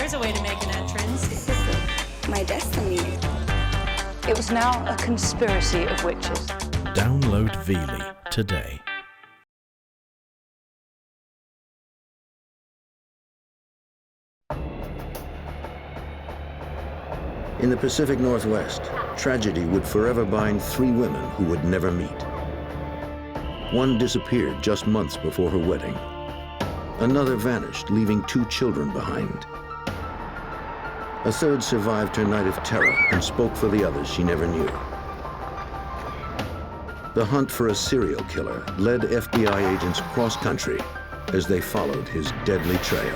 there's a way to make an entrance. This is my destiny. It was now a conspiracy of witches. Download Veely today. In the Pacific Northwest, tragedy would forever bind 3 women who would never meet. One disappeared just months before her wedding. Another vanished, leaving 2 children behind. A third survived her night of terror and spoke for the others she never knew. The hunt for a serial killer led FBI agents cross-country as they followed his deadly trail.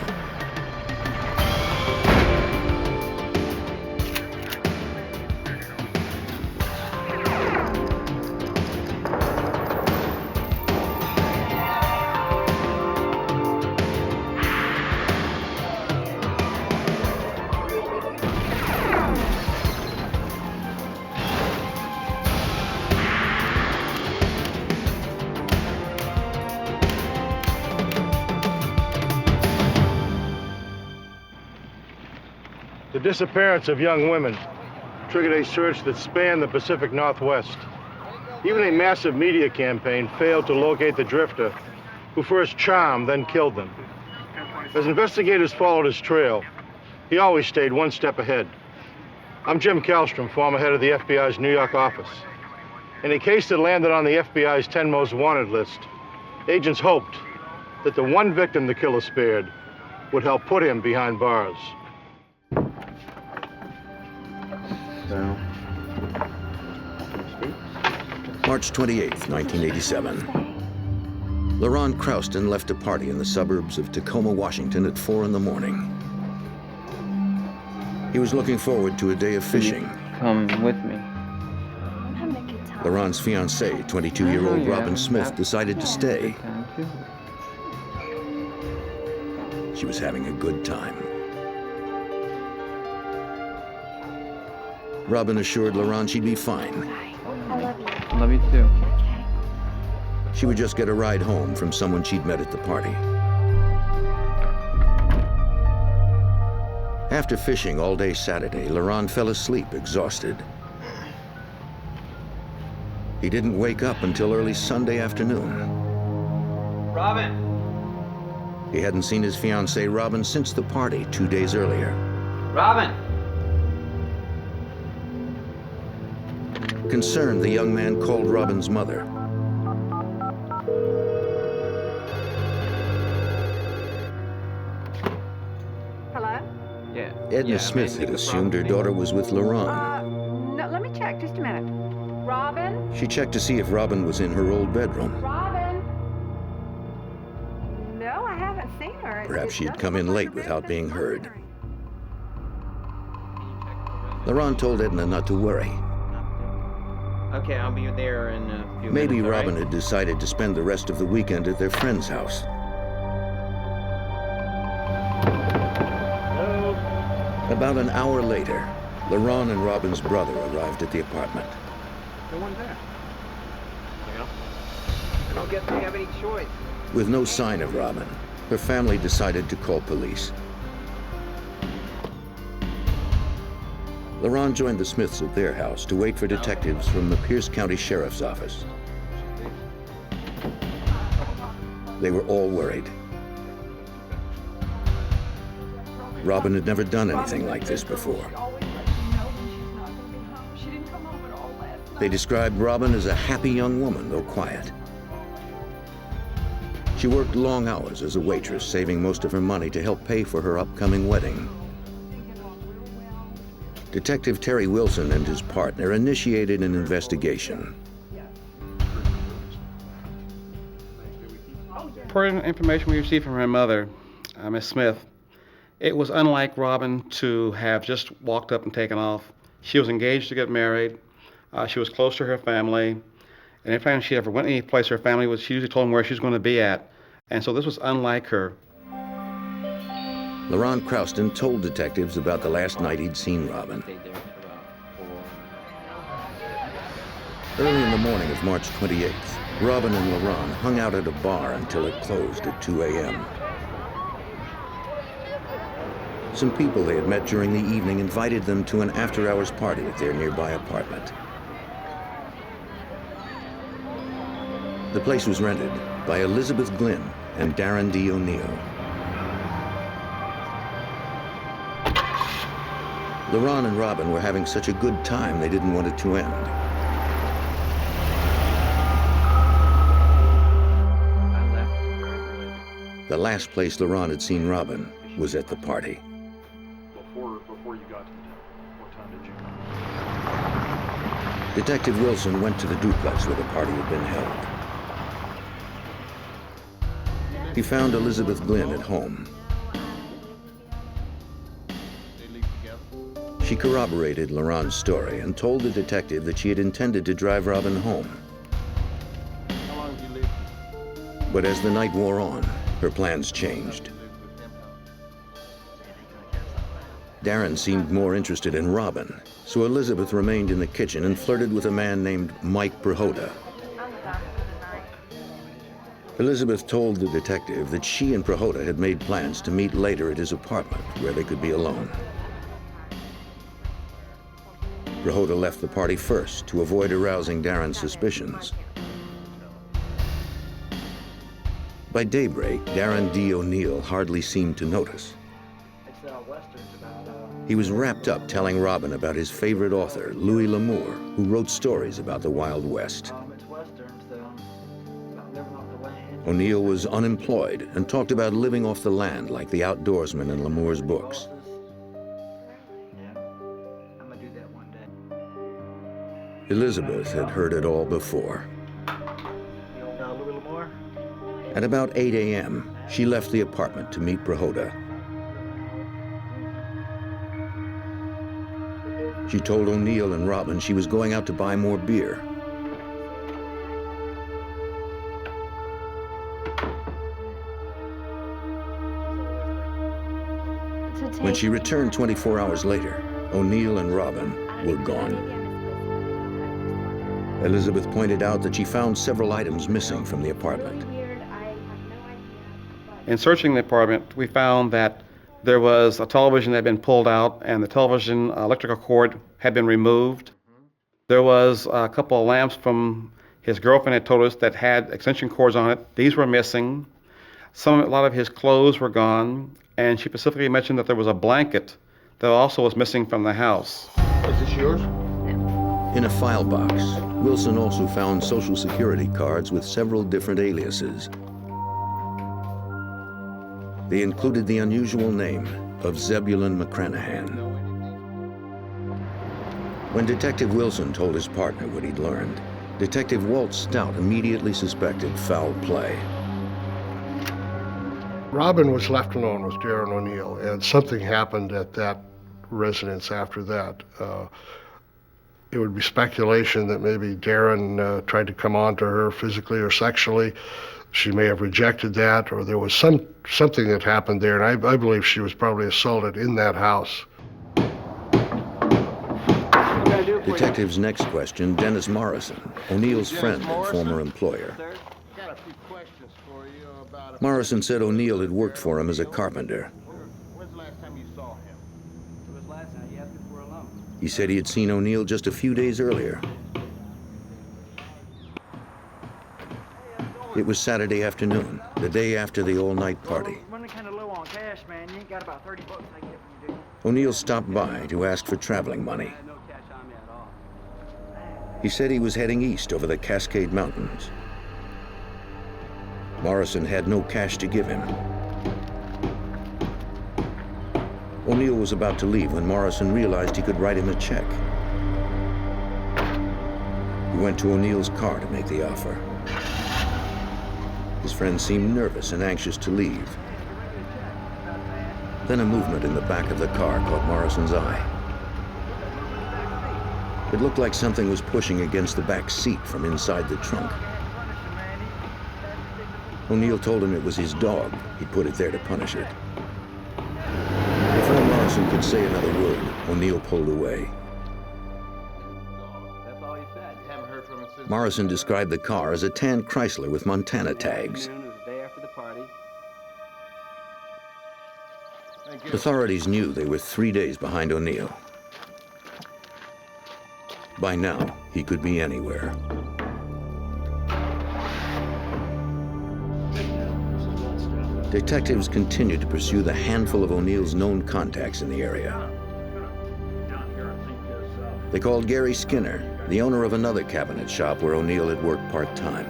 The disappearance of young women triggered a search that spanned the Pacific Northwest. Even a massive media campaign failed to locate the drifter who first charmed, then killed them. As investigators followed his trail, he always stayed one step ahead. I'm Jim Kallstrom, former head of the FBI's New York office. In a case that landed on the FBI's 10 most wanted list, agents hoped that the one victim the killer spared would help put him behind bars. March 28th, 1987. LaRon Crouston left a party in the suburbs of Tacoma, Washington at 4 in the morning. He was looking forward to a day of fishing. Come with me. LaRon's fiancée, 22-year-old Robin Smith, decided to stay. She was having a good time. Robin assured LaRon she'd be fine. I love you. I love you too. She would just get a ride home from someone she'd met at the party. After fishing all day Saturday, LaRon fell asleep, exhausted. He didn't wake up until early Sunday afternoon. Robin! He hadn't seen his fiancée, Robin, since the party 2 days earlier. Robin! Concerned, the young man called Robin's mother. Hello? Yeah. Edna Smith had assumed her daughter was with LaRon. No, let me check. Just a minute. Robin? She checked to see if Robin was in her old bedroom. Robin? No, I haven't seen her. Perhaps she'd come in late without being heard. LaRon told Edna not to worry. Okay, I'll be there in a few minutes. Maybe all Robin right? had decided to spend the rest of the weekend at their friend's house. About an hour later, LaRon and Robin's brother arrived at the apartment. No one there. Well, I don't guess we have any choice. With no sign of Robin, her family decided to call police. LaRon joined the Smiths at their house to wait for detectives from the Pierce County Sheriff's Office. They were all worried. Robin had never done anything like this before. They described Robin as a happy young woman, though quiet. She worked long hours as a waitress, saving most of her money to help pay for her upcoming wedding. Detective Terry Wilson and his partner initiated an investigation. Per information we received from her mother, Miss Smith, it was unlike Robin to have just walked up and taken off. She was engaged to get married. She was close to her family. And every time she ever went any place her family was, she usually told them where she was going to be at. And so this was unlike her. LaRon Crouston told detectives about the last night he'd seen Robin. Early in the morning of March 28th, Robin and LaRon hung out at a bar until it closed at 2 a.m. Some people they had met during the evening invited them to an after-hours party at their nearby apartment. The place was rented by Elizabeth Glynn and Darren Dee O'Neall. LaRon and Robin were having such a good time they didn't want it to end. The last place LaRon had seen Robin was at the party. Before you got to the town, what time did you? Detective Wilson went to the duplex where the party had been held. He found Elizabeth Glynn at home. She corroborated LaRon's story and told the detective that she had intended to drive Robin home. How long did you live? But as the night wore on, her plans changed. Darren seemed more interested in Robin, so Elizabeth remained in the kitchen and flirted with a man named Mike Prohoda. Elizabeth told the detective that she and Prohoda had made plans to meet later at his apartment, where they could be alone. Prohoda left the party first to avoid arousing Darren's suspicions. By daybreak, Darren Dee O'Neall hardly seemed to notice. He was wrapped up telling Robin about his favorite author, Louis L'Amour, who wrote stories about the Wild West. O'Neall was unemployed and talked about living off the land like the outdoorsman in L'Amour's books. Elizabeth had heard it all before. At about 8 a.m., she left the apartment to meet Prohoda. She told O'Neall and Robin she was going out to buy more beer. When she returned 24 hours later, O'Neall and Robin were gone. Elizabeth pointed out that she found several items missing from the apartment. In searching the apartment, we found that there was a television that had been pulled out and the television electrical cord had been removed. There was a couple of lamps from his girlfriend had told us that had extension cords on it. These were missing. A lot of his clothes were gone, and she specifically mentioned that there was a blanket that also was missing from the house. Is this yours? In a file box, Wilson also found Social Security cards with several different aliases. They included the unusual name of Zebulon McCranahan. When Detective Wilson told his partner what he'd learned, Detective Walt Stout immediately suspected foul play. Robin was left alone with Darren O'Neall, and something happened at that residence after that. It would be speculation that maybe Darren tried to come on to her physically or sexually. She may have rejected that, or there was something that happened there, and I believe she was probably assaulted in that house. Detective's next question, Dennis Morrison, O'Neall's friend and former employer. Morrison said O'Neall had worked for him as a carpenter. When's the last time you saw him? It was last night. He asked if we were alone. He said he had seen O'Neall just a few days earlier. It was Saturday afternoon, the day after the all-night party. Running kind of low on cash, man. You ain't got about 30 bucks I can get from you, dude. O'Neall stopped by to ask for traveling money. No cash on me at all. He said he was heading east over the Cascade Mountains. Morrison had no cash to give him. O'Neall was about to leave when Morrison realized he could write him a check. He went to O'Neall's car to make the offer. His friend seemed nervous and anxious to leave. Then a movement in the back of the car caught Morrison's eye. It looked like something was pushing against the back seat from inside the trunk. O'Neall told him it was his dog. He'd put it there to punish it. Before Morrison could say another word, O'Neall pulled away. That's all he said. You haven't heard from him since. Morrison described the car as a tan Chrysler with Montana tags. It was the day after the party. Thank Authorities knew they were 3 days behind O'Neall. By now, he could be anywhere. Detectives continued to pursue the handful of O'Neall's known contacts in the area. They called Gary Skinner, the owner of another cabinet shop where O'Neall had worked part-time.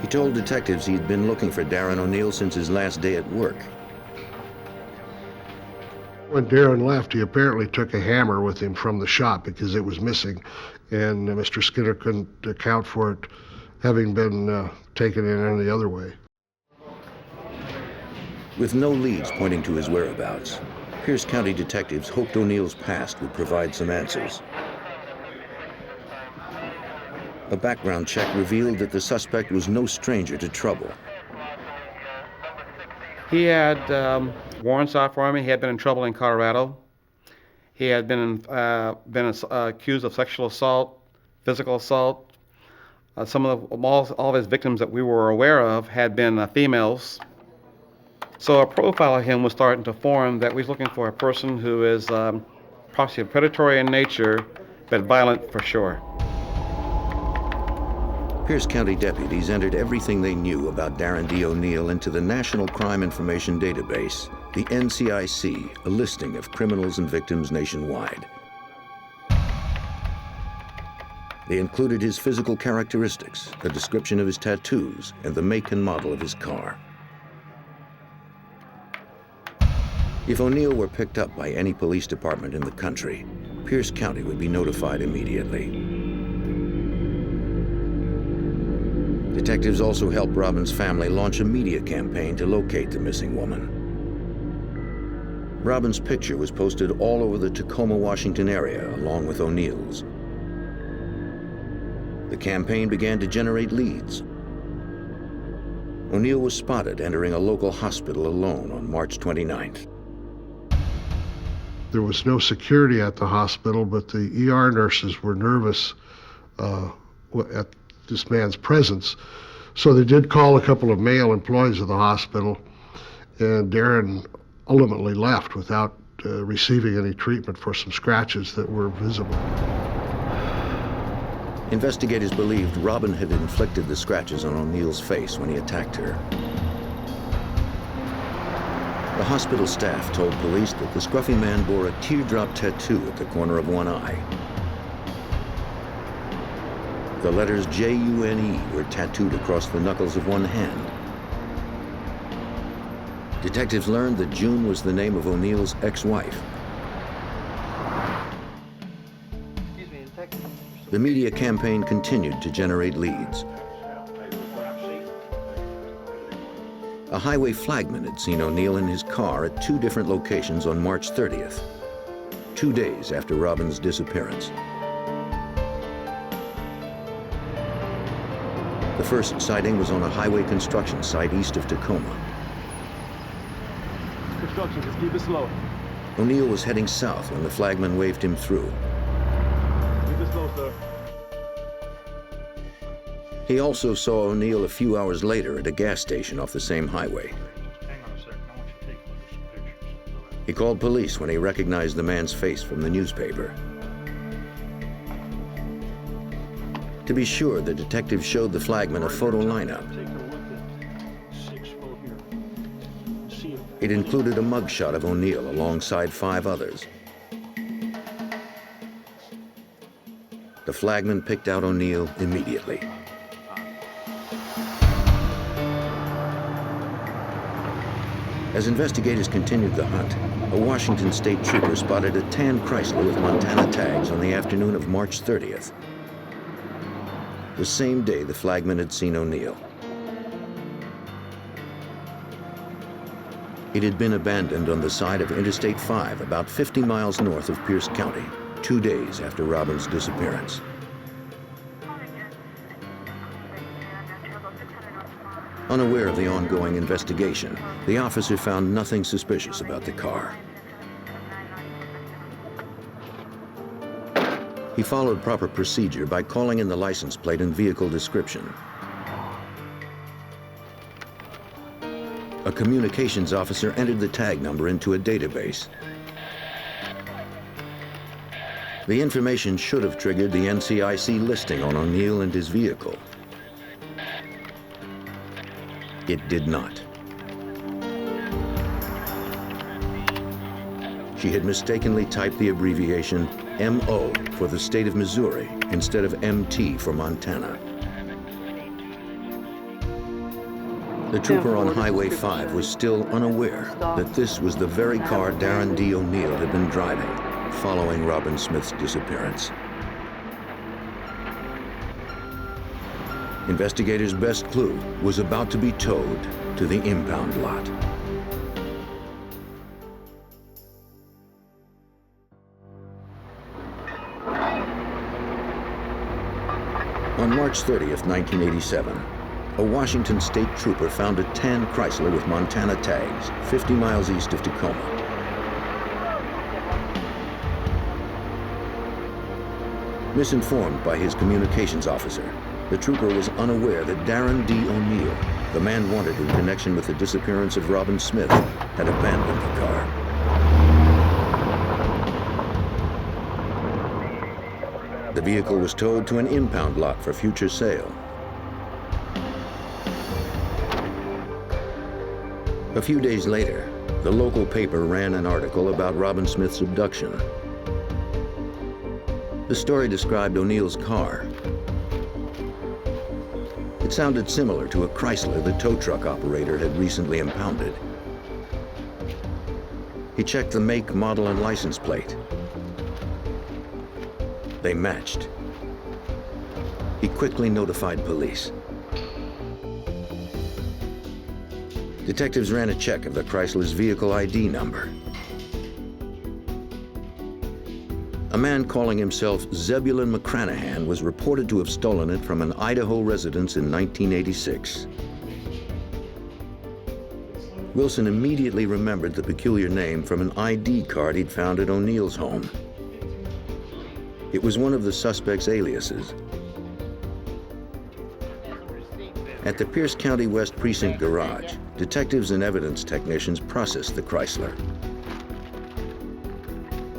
He told detectives he had been looking for Darren O'Neall since his last day at work. When Darren left, he apparently took a hammer with him from the shop because it was missing, and Mr. Skinner couldn't account for it having been taken in any other way. With no leads pointing to his whereabouts, Pierce County detectives hoped O'Neall's past would provide some answers. A background check revealed that the suspect was no stranger to trouble. He had warrants out for him. He had been in trouble in Colorado. He had been accused of sexual assault, physical assault. All of his victims that we were aware of had been females. So a profile of him was starting to form that we was looking for a person who is possibly predatory in nature, but violent for sure. Pierce County deputies entered everything they knew about Darren Dee O'Neall into the National Crime Information Database, the NCIC, a listing of criminals and victims nationwide. They included his physical characteristics, a description of his tattoos, and the make and model of his car. If O'Neall were picked up by any police department in the country, Pierce County would be notified immediately. Detectives also helped Robin's family launch a media campaign to locate the missing woman. Robin's picture was posted all over the Tacoma, Washington area, along with O'Neall's. The campaign began to generate leads. O'Neall was spotted entering a local hospital alone on March 29th. There was no security at the hospital, but the ER nurses were nervous at this man's presence. So they did call a couple of male employees of the hospital, and Darren ultimately left without receiving any treatment for some scratches that were visible. Investigators believed Robin had inflicted the scratches on O'Neall's face when he attacked her. The hospital staff told police that the scruffy man bore a teardrop tattoo at the corner of one eye. The letters J-U-N-E were tattooed across the knuckles of one hand. Detectives learned that June was the name of O'Neall's ex-wife. The media campaign continued to generate leads. A highway flagman had seen O'Neall in his car at 2 different locations on March 30th, 2 days after Robin's disappearance. The first sighting was on a highway construction site east of Tacoma. Construction, just keep it slow. O'Neall was heading south when the flagman waved him through. Keep it slow, sir. He also saw O'Neall a few hours later at a gas station off the same highway. Hang on a second, I want you to take a look at some pictures. He called police when he recognized the man's face from the newspaper. To be sure, the detective showed the flagman a photo lineup. It included a mugshot of O'Neall alongside 5 others. The flagman picked out O'Neall immediately. As investigators continued the hunt, a Washington state trooper spotted a tan Chrysler with Montana tags on the afternoon of March 30th. The same day the flagman had seen O'Neall. It had been abandoned on the side of Interstate 5, about 50 miles north of Pierce County, 2 days after Robin's disappearance. Unaware of the ongoing investigation, the officer found nothing suspicious about the car. He followed proper procedure by calling in the license plate and vehicle description. A communications officer entered the tag number into a database. The information should have triggered the NCIC listing on O'Neall and his vehicle. It did not. She had mistakenly typed the abbreviation MO for the state of Missouri instead of MT for Montana. The trooper on Highway 5 was still unaware that this was the very car Darren Dee O'Neall had been driving following Robin Smith's disappearance. Investigators' best clue was about to be towed to the impound lot. On March 30th, 1987, a Washington state trooper found a tan Chrysler with Montana tags 50 miles east of Tacoma. Misinformed by his communications officer, the trooper was unaware that Darren Dee O'Neall, the man wanted in connection with the disappearance of Robin Smith, had abandoned the car. The vehicle was towed to an impound lot for future sale. A few days later, the local paper ran an article about Robin Smith's abduction. The story described O'Neall's car. It sounded similar to a Chrysler the tow truck operator had recently impounded. He checked the make, model, and license plate. They matched. He quickly notified police. Detectives ran a check of the Chrysler's vehicle ID number. A man calling himself Zebulon McCranahan was reported to have stolen it from an Idaho residence in 1986. Wilson immediately remembered the peculiar name from an ID card he'd found at O'Neall's home. It was one of the suspect's aliases. At the Pierce County West Precinct garage, detectives and evidence technicians processed the Chrysler.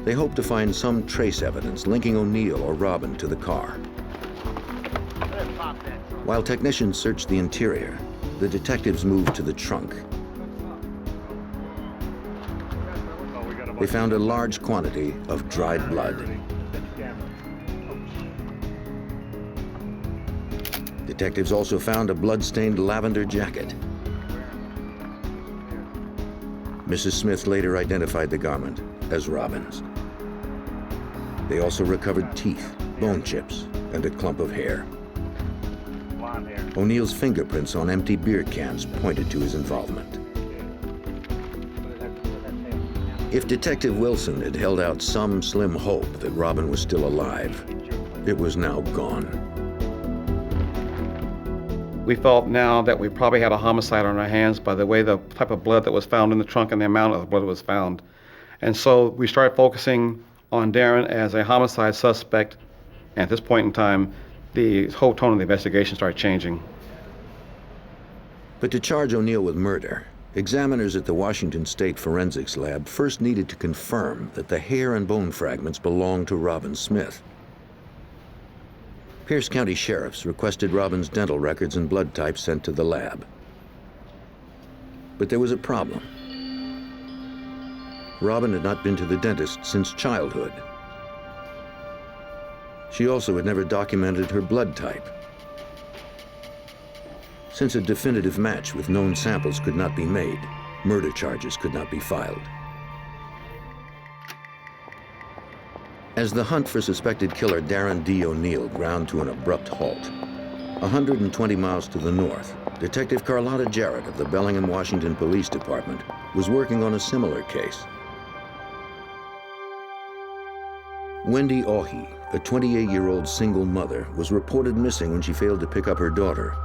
They hoped to find some trace evidence linking O'Neall or Robin to the car. While technicians searched the interior, the detectives moved to the trunk. They found a large quantity of dried blood. Detectives also found a blood-stained lavender jacket. Mrs. Smith later identified the garment as Robin's. They also recovered teeth, bone chips, and a clump of hair. O'Neall's fingerprints on empty beer cans pointed to his involvement. If Detective Wilson had held out some slim hope that Robin was still alive, it was now gone. We felt now that we probably had a homicide on our hands by the way the type of blood that was found in the trunk and the amount of blood that was found. And so we started focusing on Darren as a homicide suspect. And at this point in time, the whole tone of the investigation started changing. But to charge O'Neall with murder, examiners at the Washington State Forensics Lab first needed to confirm that the hair and bone fragments belonged to Robin Smith. Pierce County sheriffs requested Robin's dental records and blood types sent to the lab. But there was a problem. Robin had not been to the dentist since childhood. She also had never documented her blood type. Since a definitive match with known samples could not be made, murder charges could not be filed. As the hunt for suspected killer Darren Dee O'Neall ground to an abrupt halt, 120 miles to the north, Detective Carlotta Jarrett of the Bellingham, Washington Police Department was working on a similar case. Wendy Ohi, a 28-year-old single mother, was reported missing when she failed to pick up her daughter.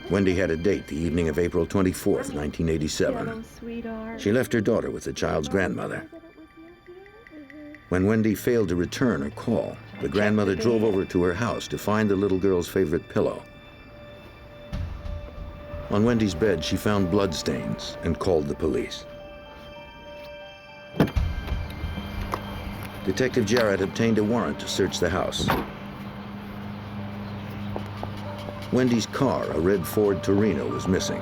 Wendy had a date the evening of April 24th, 1987. She left her daughter with the child's grandmother. When Wendy failed to return her call, the grandmother drove over to her house to find the little girl's favorite pillow. On Wendy's bed, she found bloodstains and called the police. Detective Jarrett obtained a warrant to search the house. Wendy's car, a red Ford Torino, was missing.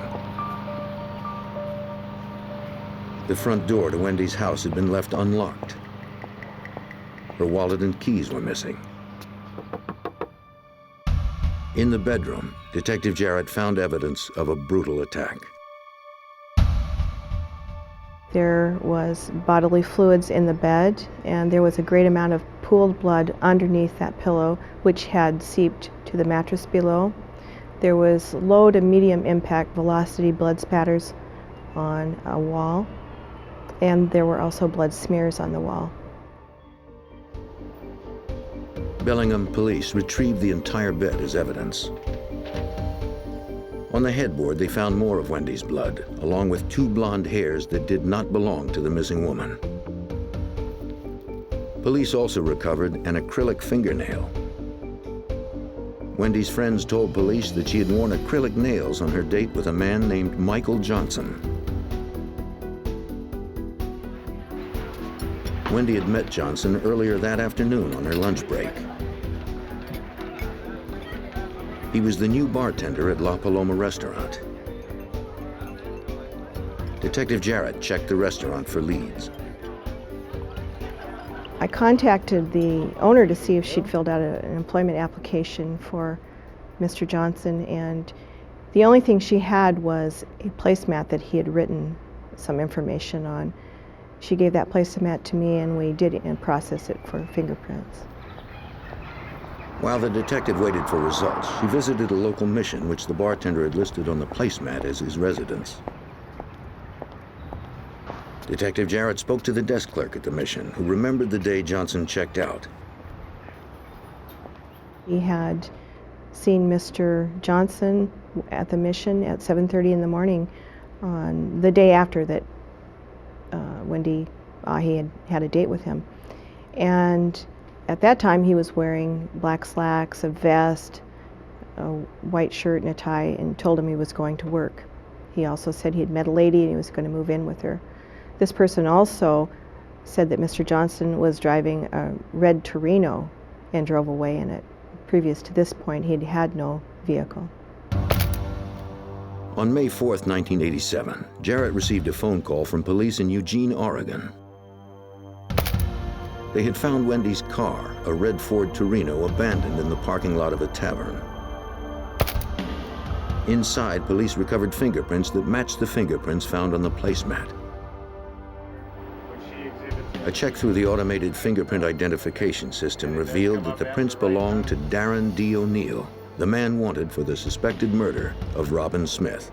The front door to Wendy's house had been left unlocked. Her wallet and keys were missing. In the bedroom, Detective Jarrett found evidence of a brutal attack. There was bodily fluids in the bed, and there was a great amount of pooled blood underneath that pillow, which had seeped to the mattress below. There was low to medium impact velocity blood spatters on a wall, and there were also blood smears on the wall. Bellingham police retrieved the entire bed as evidence. On the headboard, they found more of Wendy's blood, along with 2 blonde hairs that did not belong to the missing woman. Police also recovered an acrylic fingernail. Wendy's friends told police that she had worn acrylic nails on her date with a man named Michael Johnson. Wendy had met Johnson earlier that afternoon on her lunch break. He was the new bartender at La Paloma restaurant. Detective Jarrett checked the restaurant for leads. I contacted the owner to see if she'd filled out an employment application for Mr. Johnson, and the only thing she had was a placemat that he had written some information on. She gave that placemat to me, and we did and processed it for fingerprints. While the detective waited for results, she visited a local mission which the bartender had listed on the placemat as his residence. Detective Jarrett spoke to the desk clerk at the mission, who remembered the day Johnson checked out. He had seen Mr. Johnson at the mission at 7:30 in the morning on the day after that Wendy he had a date with him. And at that time, he was wearing black slacks, a vest, a white shirt, and a tie, and told him he was going to work. He also said he had met a lady and he was going to move in with her. This person also said that Mr. Johnson was driving a red Torino and drove away in it. Previous to this point, he'd had no vehicle. On May 4th, 1987, Jarrett received a phone call from police in Eugene, Oregon. They had found Wendy's car, a red Ford Torino, abandoned in the parking lot of a tavern. Inside, police recovered fingerprints that matched the fingerprints found on the placemat. A check through the automated fingerprint identification system revealed that the prints belonged to Darren Dee O'Neall, the man wanted for the suspected murder of Robin Smith.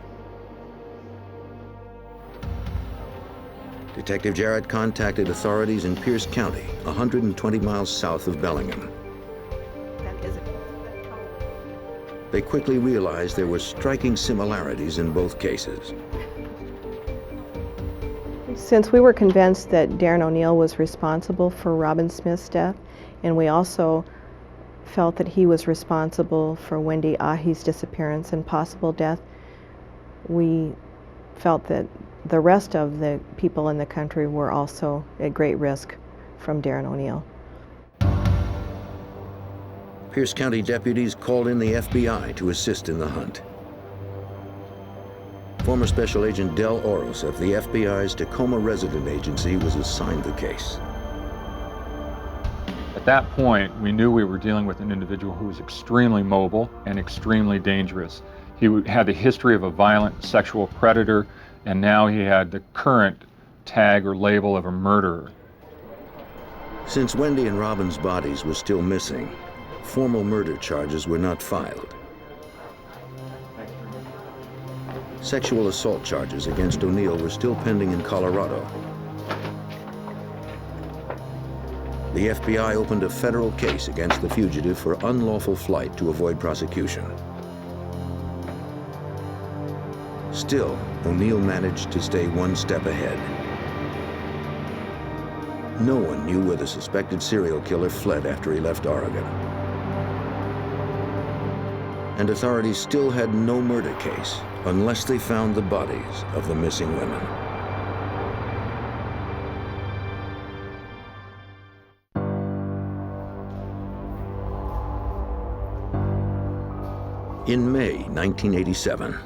Detective Jarrett contacted authorities in Pierce County, 120 miles south of Bellingham. They quickly realized there were striking similarities in both cases. Since we were convinced that Darren O'Neall was responsible for Robin Smith's death, and we also felt that he was responsible for Wendy Ahi's disappearance and possible death, we felt that the rest of the people in the country were also at great risk from Darren O'Neall. Pierce County deputies called in the FBI to assist in the hunt. Former Special Agent Del Oros of the FBI's Tacoma Resident Agency was assigned the case. At that point, we knew we were dealing with an individual who was extremely mobile and extremely dangerous. He had the history of a violent sexual predator, and now he had the current tag or label of a murderer. Since Wendy and Robin's bodies were still missing, formal murder charges were not filed. Sexual assault charges against O'Neall were still pending in Colorado. The FBI opened a federal case against the fugitive for unlawful flight to avoid prosecution. Still, O'Neall managed to stay one step ahead. No one knew where the suspected serial killer fled after he left Oregon. and authorities still had no murder case unless they found the bodies of the missing women. In May 1987,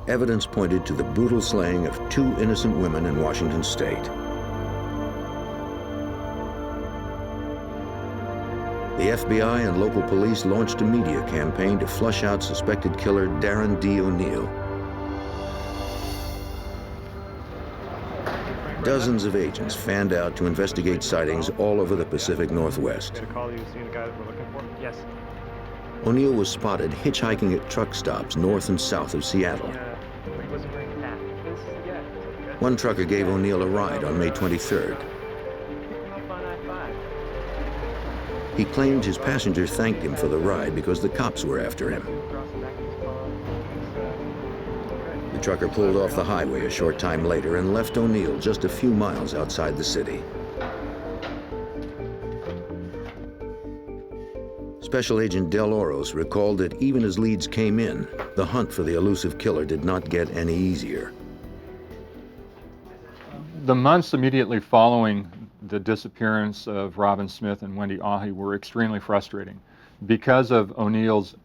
evidence pointed to the brutal slaying of 2 innocent women in Washington state. The FBI and local police launched a media campaign to flush out suspected killer Darren Dee O'Neall. Dozens of agents fanned out to investigate sightings all over the Pacific Northwest. Yes. O'Neall was spotted hitchhiking at truck stops north and south of Seattle. One trucker gave O'Neall a ride on May 23rd. He claimed his passenger thanked him for the ride because the cops were after him. The trucker pulled off the highway a short time later and left O'Neall just a few miles outside the city. Special Agent Del Oros recalled that even as leads came in, the hunt for the elusive killer did not get any easier. The months immediately following the disappearance of Robin Smith and Wendy Ahi were extremely frustrating. Because of O'Neall's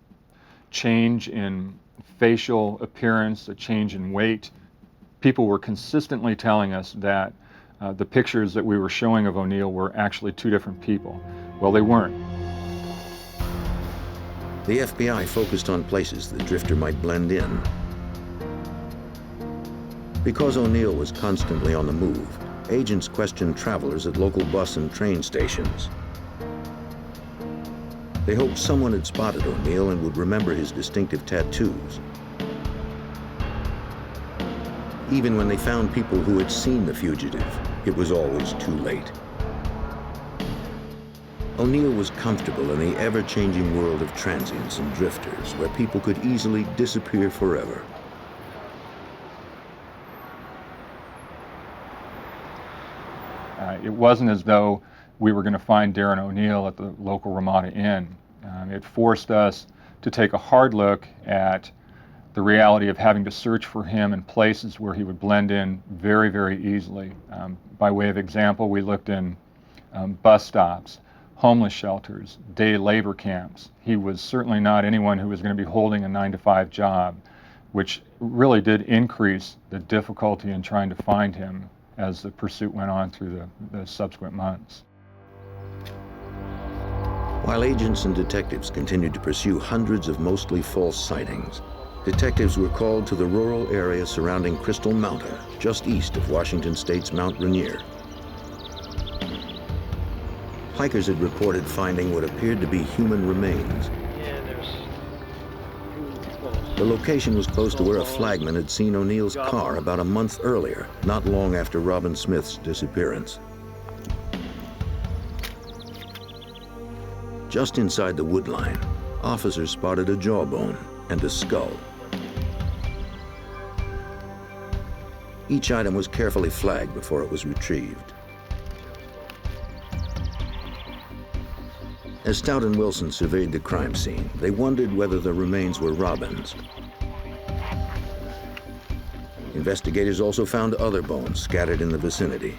change in facial appearance, a change in weight, people were consistently telling us that the pictures that we were showing of O'Neall were actually 2 different people. Well, they weren't. The FBI focused on places the drifter might blend in. Because O'Neall was constantly on the move, agents questioned travelers at local bus and train stations. They hoped someone had spotted O'Neall and would remember his distinctive tattoos. Even when they found people who had seen the fugitive, it was always too late. O'Neall was comfortable in the ever-changing world of transients and drifters, where people could easily disappear forever. It wasn't as though we were going to find Darren O'Neall at the local Ramada Inn. It forced us to take a hard look at the reality of having to search for him in places where he would blend in very, very easily. By way of example, we looked in bus stops, homeless shelters, day labor camps. He was certainly not anyone who was going to be holding a 9-to-5 job, which really did increase the difficulty in trying to find him as the pursuit went on through the subsequent months. While agents and detectives continued to pursue hundreds of mostly false sightings, detectives were called to the rural area surrounding Crystal Mountain, just east of Washington State's Mount Rainier. Hikers had reported finding what appeared to be human remains. The location was close to where a flagman had seen O'Neall's car about a month earlier, not long after Robin Smith's disappearance. Just inside the wood line, officers spotted a jawbone and a skull. Each item was carefully flagged before it was retrieved. As Stout and Wilson surveyed the crime scene, they wondered whether the remains were Robin's. Investigators also found other bones scattered in the vicinity.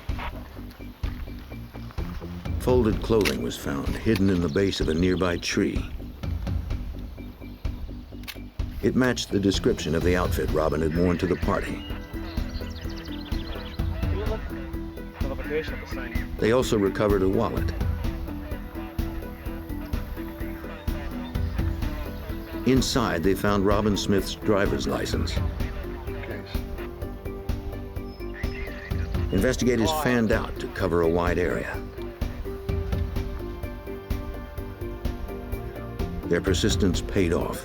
Folded clothing was found, hidden in the base of a nearby tree. It matched the description of the outfit Robin had worn to the party. They also recovered a wallet. Inside, they found Robin Smith's driver's license. Investigators fanned out to cover a wide area. Their persistence paid off.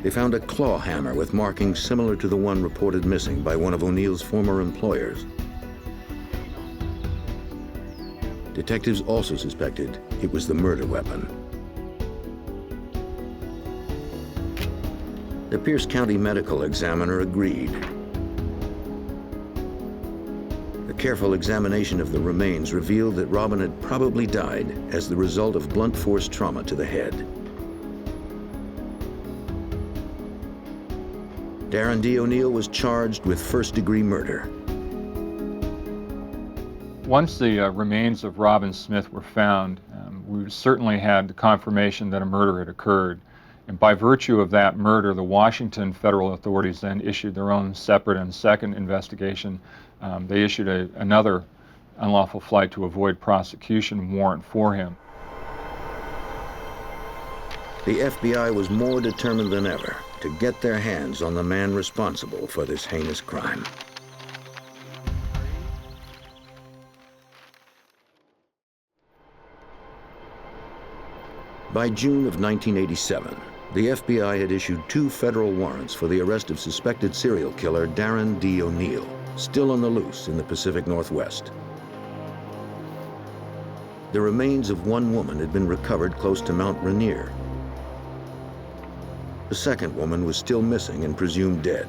They found a claw hammer with markings similar to the one reported missing by one of O'Neall's former employers. Detectives also suspected it was the murder weapon. The The Pierce County medical examiner agreed. The careful examination of the remains revealed that Robin had probably died as the result of blunt force trauma to the head. Darren Dee O'Neall was charged with first-degree murder. Once the remains of Robin Smith were found, we certainly had the confirmation that a murder had occurred. And by virtue of that murder, the Washington federal authorities then issued their own separate and second investigation. They issued another unlawful flight to avoid prosecution warrant for him. The FBI was more determined than ever to get their hands on the man responsible for this heinous crime. By June of 1987, the FBI had issued 2 federal warrants for the arrest of suspected serial killer Darren Dee O'Neall, still on the loose in the Pacific Northwest. The remains of one woman had been recovered close to Mount Rainier. The second woman was still missing and presumed dead.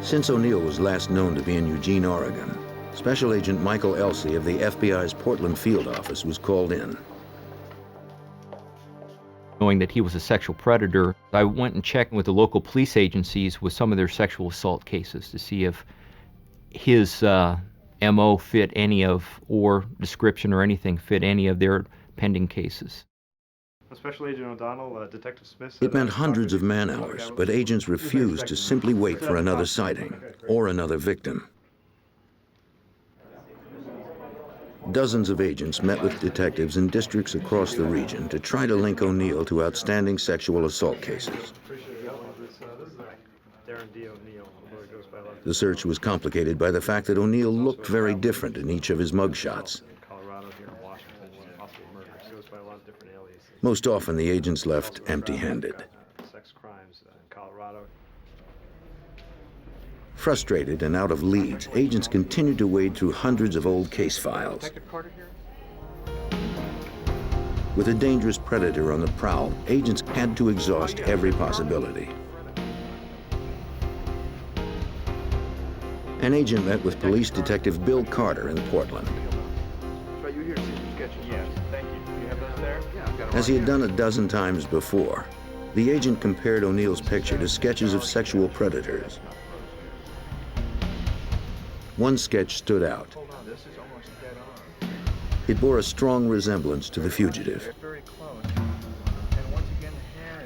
Since O'Neall was last known to be in Eugene, Oregon, Special Agent Michael Elsey of the FBI's Portland field office was called in. Knowing that he was a sexual predator, I went and checked with the local police agencies with some of their sexual assault cases to see if his MO fit any of, or description or anything fit any of their pending cases. Special Agent O'Donnell, Detective Smith. It meant hundreds of man-hours, but agents refused to simply wait for another sighting or another victim. Dozens of agents met with detectives in districts across the region to try to link O'Neall to outstanding sexual assault cases. Darren Dee O'Neall. The search was complicated by the fact that O'Neall looked very different in each of his mugshots. Most often, the agents left empty-handed. Sex crimes in Colorado. Frustrated and out of leads, agents continued to wade through hundreds of old case files. With a dangerous predator on the prowl, agents had to exhaust every possibility. An agent met with police detective Bill Carter in Portland. As he had done a dozen times before, the agent compared O'Neall's picture to sketches of sexual predators. One sketch stood out. It bore a strong resemblance to the fugitive.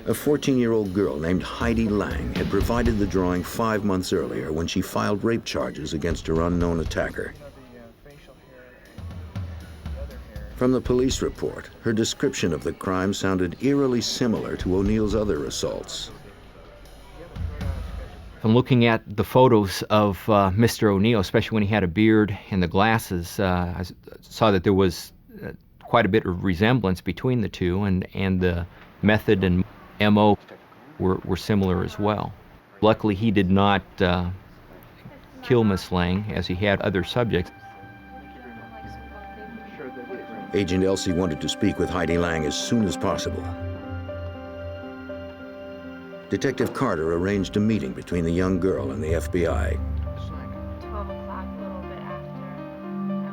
A 14-year-old girl named Heidi Lang had provided the drawing 5 months earlier when she filed rape charges against her unknown attacker. From the police report, her description of the crime sounded eerily similar to O'Neall's other assaults. From looking at the photos of Mr. O'Neall, especially when he had a beard and the glasses, I saw that there was quite a bit of resemblance between the two, and the method and MO were similar as well. Luckily, he did not kill Miss Lang, as he had other subjects. Agent Elsey wanted to speak with Heidi Lang as soon as possible. Detective Carter arranged a meeting between the young girl and the FBI.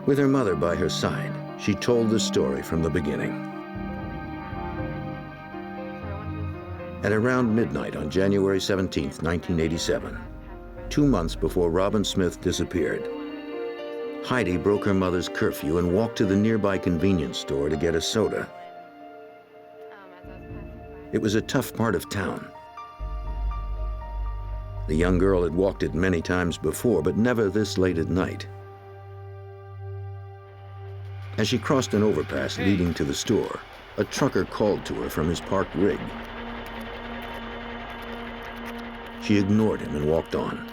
With her mother by her side, she told the story from the beginning. At around midnight on January 17, 1987, 2 months before Robin Smith disappeared, Heidi broke her mother's curfew and walked to the nearby convenience store to get a soda. It was a tough part of town. The young girl had walked it many times before, but never this late at night. As she crossed an overpass leading to the store, a trucker called to her from his parked rig. She ignored him and walked on.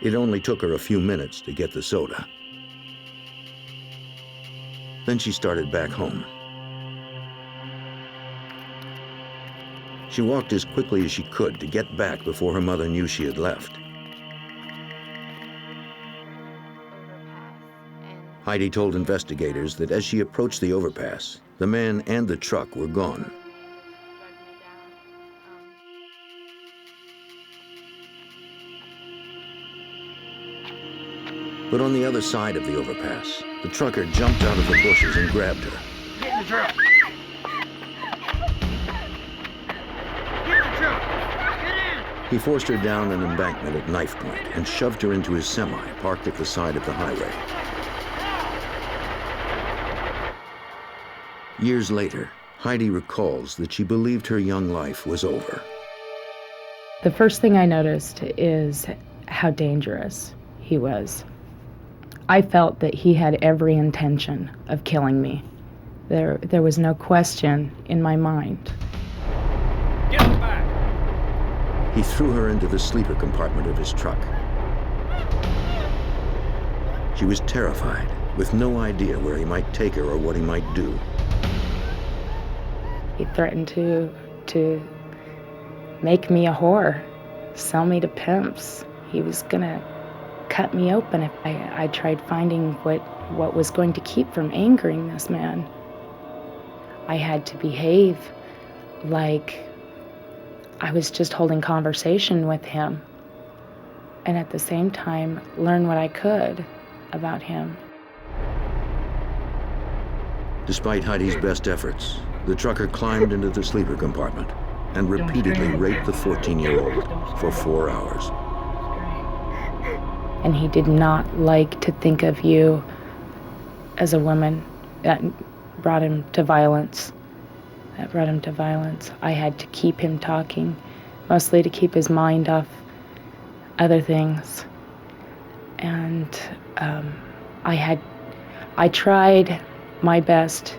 It only took her a few minutes to get the soda. Then she started back home. She walked as quickly as she could to get back before her mother knew she had left. Heidi told investigators that as she approached the overpass, the man and the truck were gone. But on the other side of the overpass, the trucker jumped out of the bushes and grabbed her. Get in the truck. Get in the truck. Get in. He forced her down an embankment at knife point and shoved her into his semi parked at the side of the highway. Years later, Heidi recalls that she believed her young life was over. The first thing I noticed is how dangerous he was. I felt that he had every intention of killing me. There was no question in my mind. Get on the back. He threw her into the sleeper compartment of his truck. She was terrified, with no idea where he might take her or what he might do. He threatened to make me a whore, sell me to pimps. He was gonna cut me open if I tried finding what was going to keep from angering this man. I had to behave like I was just holding conversation with him, and at the same time learn what I could about him. Despite Heidi's best efforts, the trucker climbed into the sleeper compartment and repeatedly raped the 14-year-old for 4 hours. And he did not like to think of you as a woman. That brought him to violence. I had to keep him talking, mostly to keep his mind off other things. And I tried my best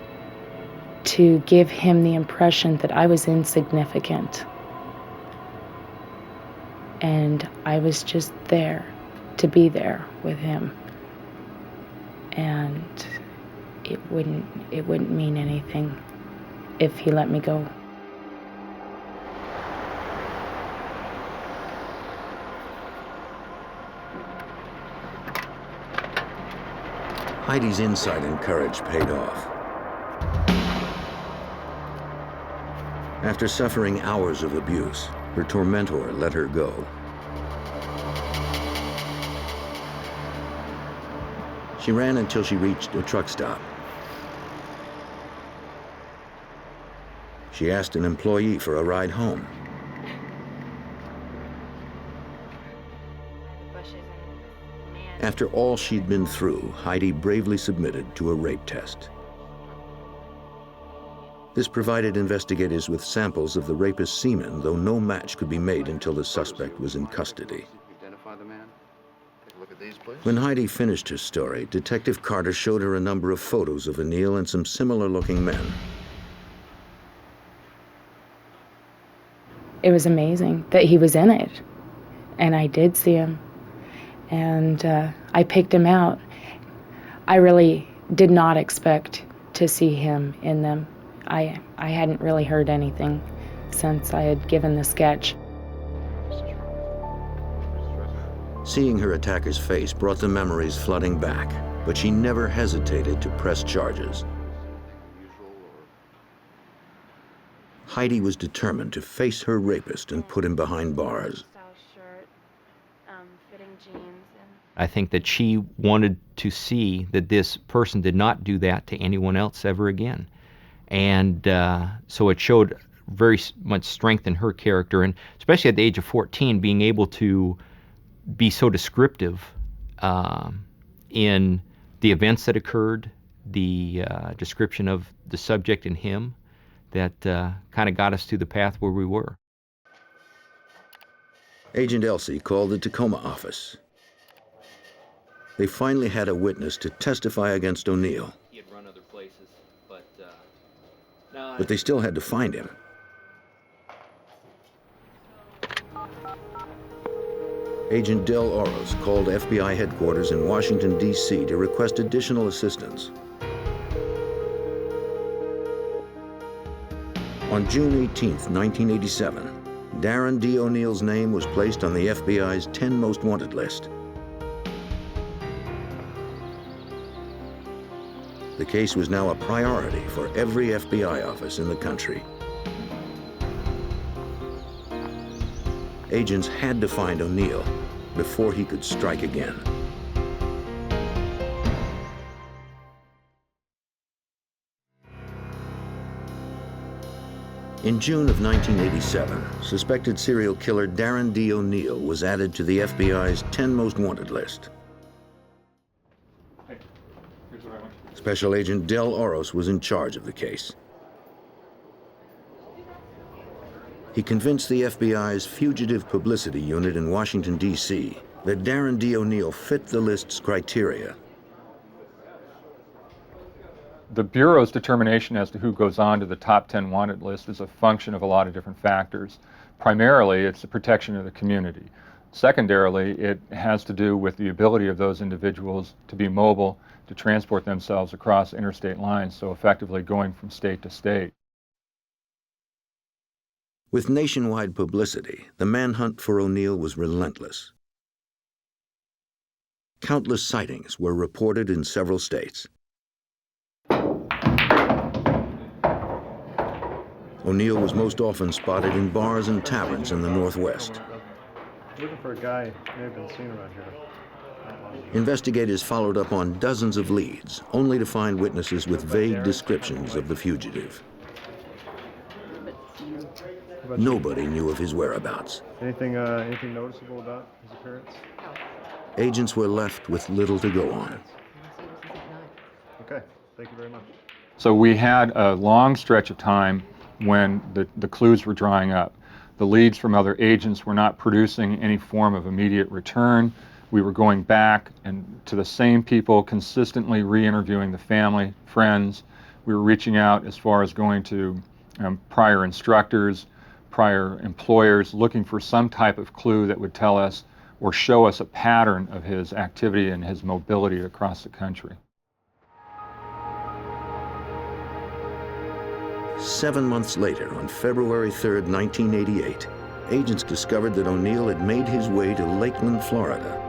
to give him the impression that I was insignificant. And I was just there to be there with him. And it wouldn't mean anything if he let me go. Heidi's insight and courage paid off. After suffering hours of abuse, her tormentor let her go. She ran until she reached a truck stop. She asked an employee for a ride home. After all she'd been through, Heidi bravely submitted to a rape test. This provided investigators with samples of the rapist's semen, though no match could be made until the suspect was in custody. When Heidi finished her story, Detective Carter showed her a number of photos of O'Neall and some similar-looking men. It was amazing that he was in it, and I did see him, and I picked him out. I really did not expect to see him in them. I hadn't really heard anything since I had given the sketch. Seeing her attacker's face brought the memories flooding back, but she never hesitated to press charges. Heidi was determined to face her rapist and put him behind bars. I think that she wanted to see that this person did not do that to anyone else ever again. And so it showed very much strength in her character, and especially at the age of 14, being able to be so descriptive in the events that occurred, the description of the subject and him, that kind of got us to the path where we were. Agent Elsie called the Tacoma office. They finally had a witness to testify against O'Neall. He had run other places, but they still had to find him. Agent Del Oros called FBI headquarters in Washington, D.C. to request additional assistance. On June 18, 1987, Darren Dee O'Neall's name was placed on the FBI's 10 most wanted list. The case was now a priority for every FBI office in the country. Agents had to find O'Neall before he could strike again. In June of 1987, suspected serial killer Darren Dee O'Neall was added to the FBI's 10 most wanted list. Special Agent Del Oros was in charge of the case. He convinced the FBI's Fugitive Publicity Unit in Washington, D.C., that Darren Dee O'Neall fit the list's criteria. The Bureau's determination as to who goes on to the top 10 wanted list is a function of a lot of different factors. Primarily, it's the protection of the community. Secondarily, it has to do with the ability of those individuals to be mobile, to transport themselves across interstate lines, so effectively going from state to state. With nationwide publicity, the manhunt for O'Neall was relentless. Countless sightings were reported in several states. O'Neall was most often spotted in bars and taverns in the Northwest. Looking for a guy may have been seen around here. Investigators followed up on dozens of leads, only to find witnesses with vague descriptions of the fugitive. Nobody knew of his whereabouts. Anything noticeable about his appearance? Agents were left with little to go on. Okay, thank you very much. So we had a long stretch of time when the clues were drying up. The leads from other agents were not producing any form of immediate return. We were going back and to the same people, consistently re-interviewing the family, friends. We were reaching out as far as going to prior instructors, prior employers, looking for some type of clue that would tell us or show us a pattern of his activity and his mobility across the country. 7 months later, on February 3rd, 1988, agents discovered that O'Neall had made his way to Lakeland, Florida.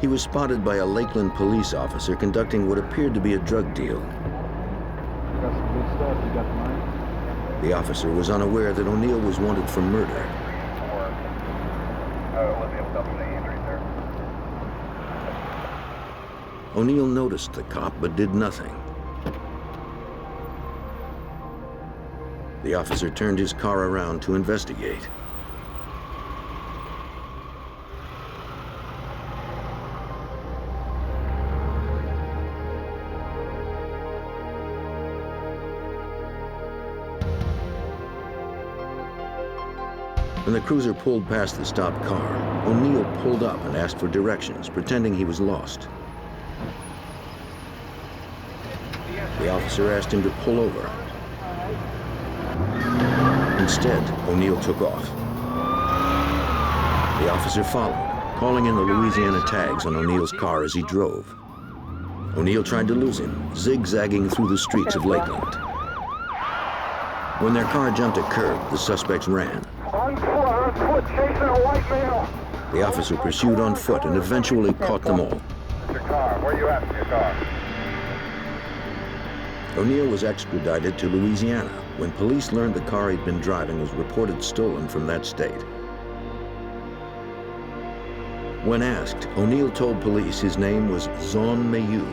He was spotted by a Lakeland police officer conducting what appeared to be a drug deal. Got some good stuff. You got the money? The officer was unaware that O'Neall was wanted for murder. O'Neall noticed the cop but did nothing. The officer turned his car around to investigate. When the cruiser pulled past the stopped car, O'Neall pulled up and asked for directions, pretending he was lost. The officer asked him to pull over. Instead, O'Neall took off. The officer followed, calling in the Louisiana tags on O'Neall's car as he drove. O'Neall tried to lose him, zigzagging through the streets of Lakeland. When their car jumped a curb, the suspects ran. On foot, chasing a white male. The officer pursued on foot and eventually caught them all. Your car, where you at in your car? O'Neall was extradited to Louisiana when police learned the car he'd been driving was reported stolen from that state. When asked, O'Neall told police his name was Jean Mayu.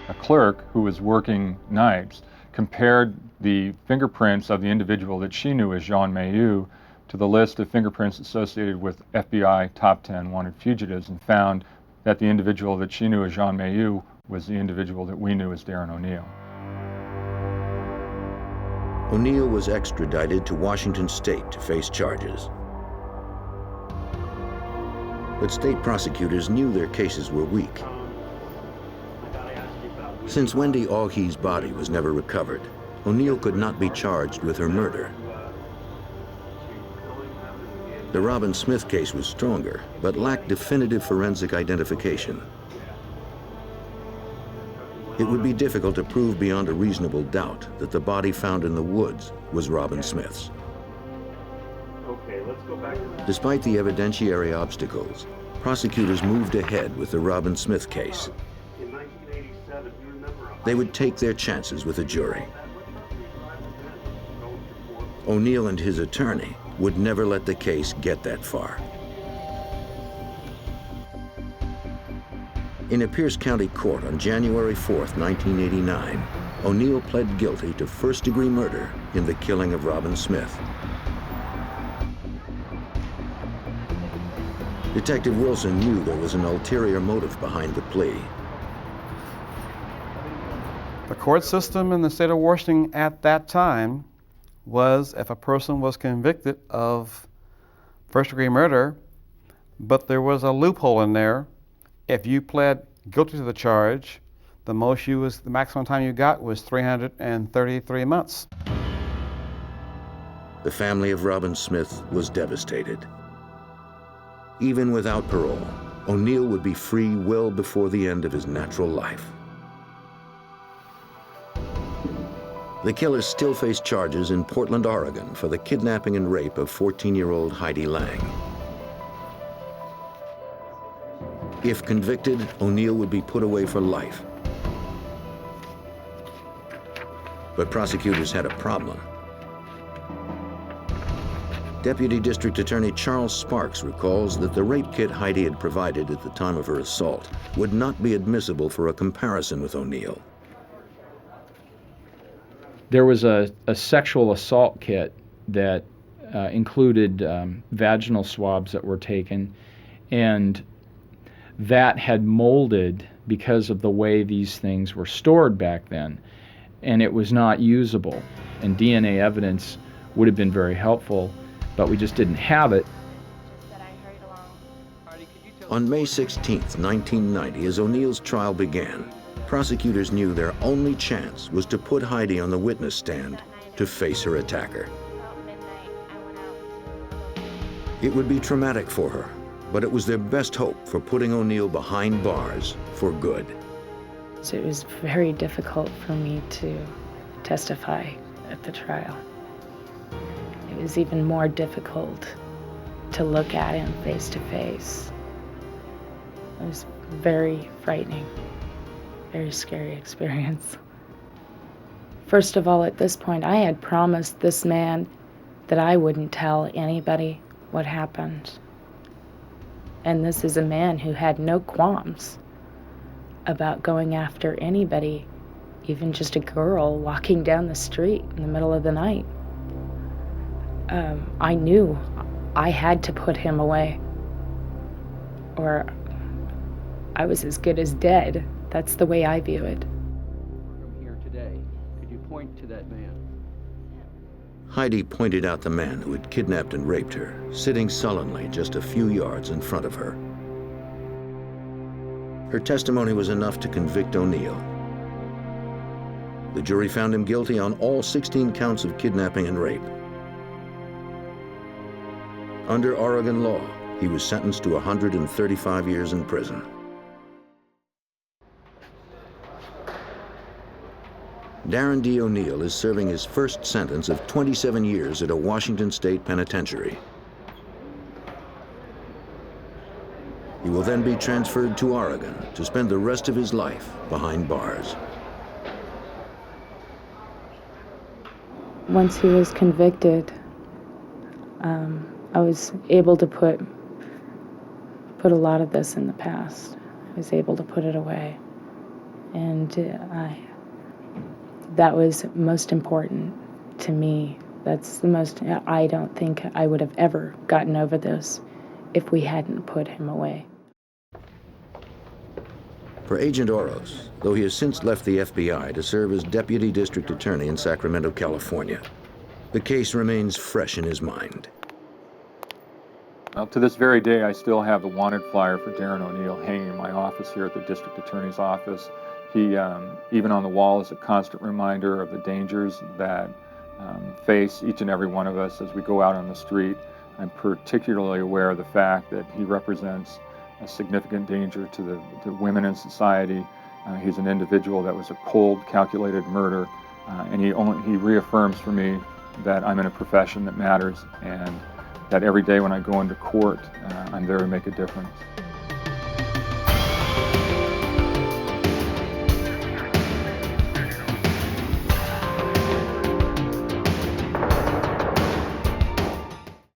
A clerk who was working nights compared the fingerprints of the individual that she knew as Jean Mayu to the list of fingerprints associated with FBI top 10 wanted fugitives and found that the individual that she knew as Jean Mayu was the individual that we knew as Darren O'Neall. O'Neall was extradited to Washington State to face charges. But state prosecutors knew their cases were weak. Since Wendy Augie's body was never recovered, O'Neall could not be charged with her murder. The Robin Smith case was stronger, but lacked definitive forensic identification. It would be difficult to prove beyond a reasonable doubt that the body found in the woods was Robin Smith's. Despite the evidentiary obstacles, prosecutors moved ahead with the Robin Smith case. They would take their chances with a jury. O'Neall and his attorney would never let the case get that far. In a Pierce County court on January 4th, 1989, O'Neall pled guilty to first-degree murder in the killing of Robin Smith. Detective Wilson knew there was an ulterior motive behind the plea. The court system in the state of Washington at that time was, if a person was convicted of first-degree murder, but there was a loophole in there. If you pled guilty to the charge, the maximum time you got was 333 months. The family of Robin Smith was devastated. Even without parole, O'Neall would be free well before the end of his natural life. The killers still face charges in Portland, Oregon for the kidnapping and rape of 14-year-old Heidi Lang. If convicted, O'Neall would be put away for life. But prosecutors had a problem. Deputy District Attorney Charles Sparks recalls that the rape kit Heidi had provided at the time of her assault would not be admissible for a comparison with O'Neall. There was a sexual assault kit that included vaginal swabs that were taken, and that had molded because of the way these things were stored back then, and it was not usable. And DNA evidence would have been very helpful, but we just didn't have it. On May 16, 1990, as O'Neall's trial began, prosecutors knew their only chance was to put Heidi on the witness stand to face her attacker. It would be traumatic for her, but it was their best hope for putting O'Neall behind bars for good. So it was very difficult for me to testify at the trial. It was even more difficult to look at him face to face. It was very frightening, very scary experience. First of all, at this point, I had promised this man that I wouldn't tell anybody what happened. And this is a man who had no qualms about going after anybody, even just a girl walking down the street in the middle of the night. I knew I had to put him away, or I was as good as dead. That's the way I view it. From here today, could you point to that man? Heidi pointed out the man who had kidnapped and raped her, sitting sullenly just a few yards in front of her. Her testimony was enough to convict O'Neall. The jury found him guilty on all 16 counts of kidnapping and rape. Under Oregon law, he was sentenced to 135 years in prison. Darren Dee O'Neall is serving his first sentence of 27 years at a Washington State penitentiary. He will then be transferred to Oregon to spend the rest of his life behind bars. Once he was convicted, I was able to put a lot of this in the past. I was able to put it away. And that was most important to me. That's the most, I don't think I would have ever gotten over this if we hadn't put him away. For Agent Oros, though he has since left the FBI to serve as Deputy District Attorney in Sacramento, California, the case remains fresh in his mind. Well, to this very day, I still have the wanted flyer for Darren O'Neall hanging in my office here at the District Attorney's office. He, even on the wall, is a constant reminder of the dangers that face each and every one of us as we go out on the street. I'm particularly aware of the fact that he represents a significant danger to the women in society. He's an individual that was a cold, calculated murder, and he reaffirms for me that I'm in a profession that matters, and that every day when I go into court, I'm there to make a difference.